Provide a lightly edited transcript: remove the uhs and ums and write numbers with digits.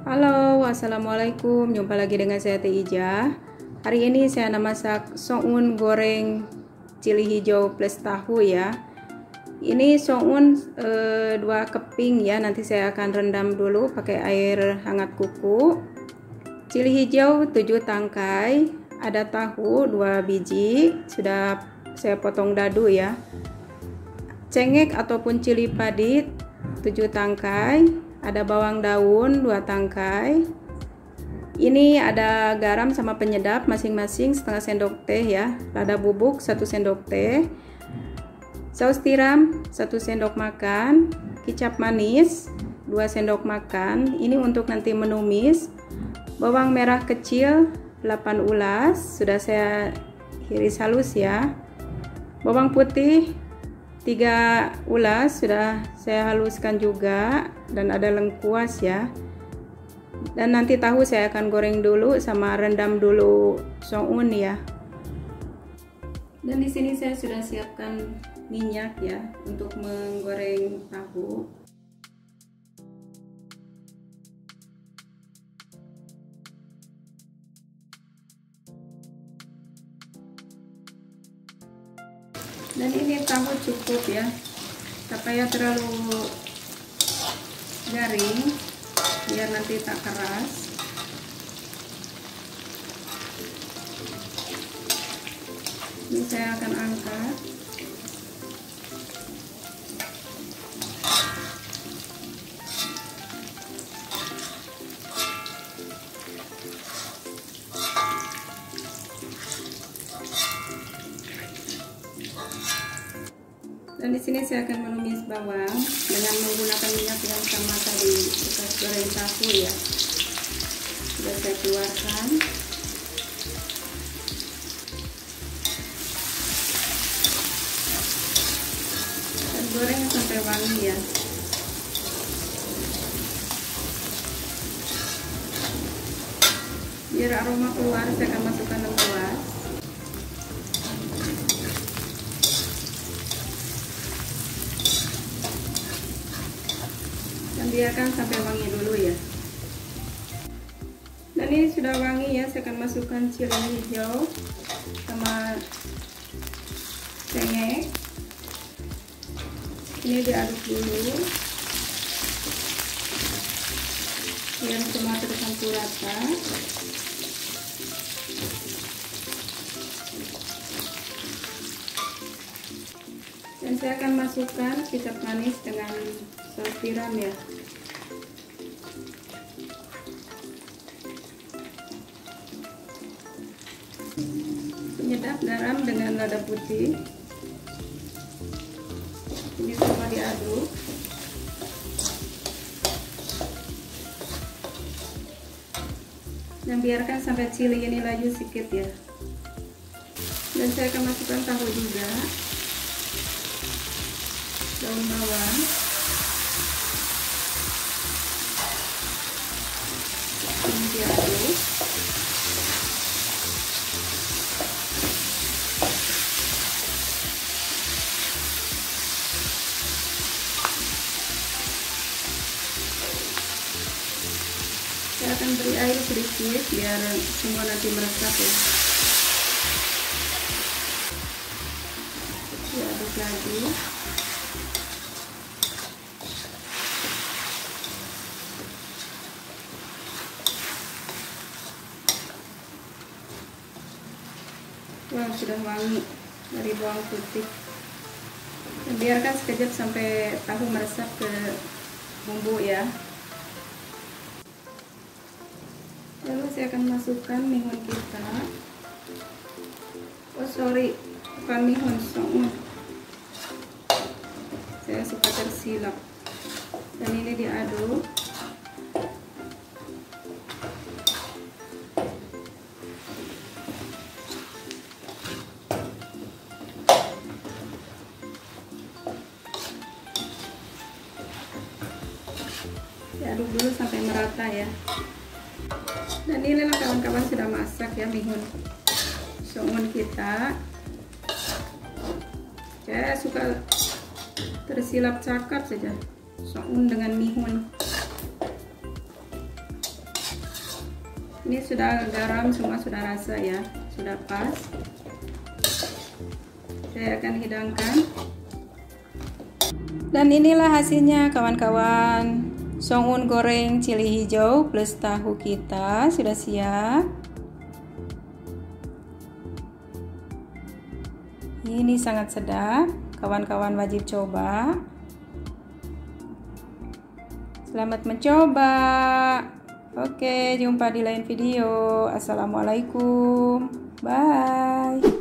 Halo, assalamualaikum. Jumpa lagi dengan saya Teh Ija. Hari ini saya akan masak soun goreng cili hijau plus tahu ya. Ini soun 2 keping ya. Nanti saya akan rendam dulu pakai air hangat kuku. Cili hijau 7 tangkai. Ada tahu 2 biji. Sudah saya potong dadu ya. Cengek ataupun cili padi 7 tangkai. Ada bawang daun 2 tangkai. Ini ada garam sama penyedap masing-masing setengah sendok teh ya. Lada bubuk 1 sendok teh. Saus tiram 1 sendok makan. Kecap manis 2 sendok makan. Ini untuk nanti menumis. Bawang merah kecil 8 ulas. Sudah saya iris halus ya. Bawang putih 3 ulas sudah saya haluskan juga, dan ada lengkuas ya. Dan nanti tahu saya akan goreng dulu sama rendam dulu soun ya. Dan di sini saya sudah siapkan minyak ya untuk menggoreng tahu. Dan ini tahu cukup ya, tak payah terlalu garing biar nanti tak keras. Ini saya akan angkat. Dan di sini saya akan menumis bawang dengan menggunakan minyak yang sama tadi bekas goreng tahu ya. Sudah saya keluarkan. Dan goreng sampai wangi ya. Biar aroma keluar, saya akan masukkan lengkuas. Biarkan sampai wangi dulu ya. Dan ini sudah wangi ya, saya akan masukkan cili hijau sama cengek. Ini diaduk dulu biar semua tercampur rata. Dan saya akan masukkan kecap manis dengan saus tiram ya. Penyedap garam dengan lada putih. Ini semua diaduk. Dan biarkan sampai cili ini laju sedikit ya. Dan saya akan masukkan tahu juga. Daun bawang. Ini diaduk. Saya akan beri air sedikit biar semua nanti meresap ya. Diaduk lagi. Wah, sudah wangi dari bawang putih. Dan biarkan sekejap sampai tahu meresap ke bumbu ya. Lalu saya akan masukkan mihun kita. Oh sorry, bukan mihun, soun. Saya suka tersilap. Dan ini diaduk. Diaduk dulu sampai merata ya. Dan inilah kawan-kawan sudah masak ya mihun soun kita. Saya suka tersilap cakap saja soun dengan mihun. Ini sudah garam semua sudah rasa ya, sudah pas. Saya akan hidangkan. Dan inilah hasilnya kawan-kawan. Songun goreng cili hijau plus tahu kita sudah siap. Ini sangat sedap, kawan-kawan wajib coba. Selamat mencoba. Oke, jumpa di lain video. Assalamualaikum. Bye.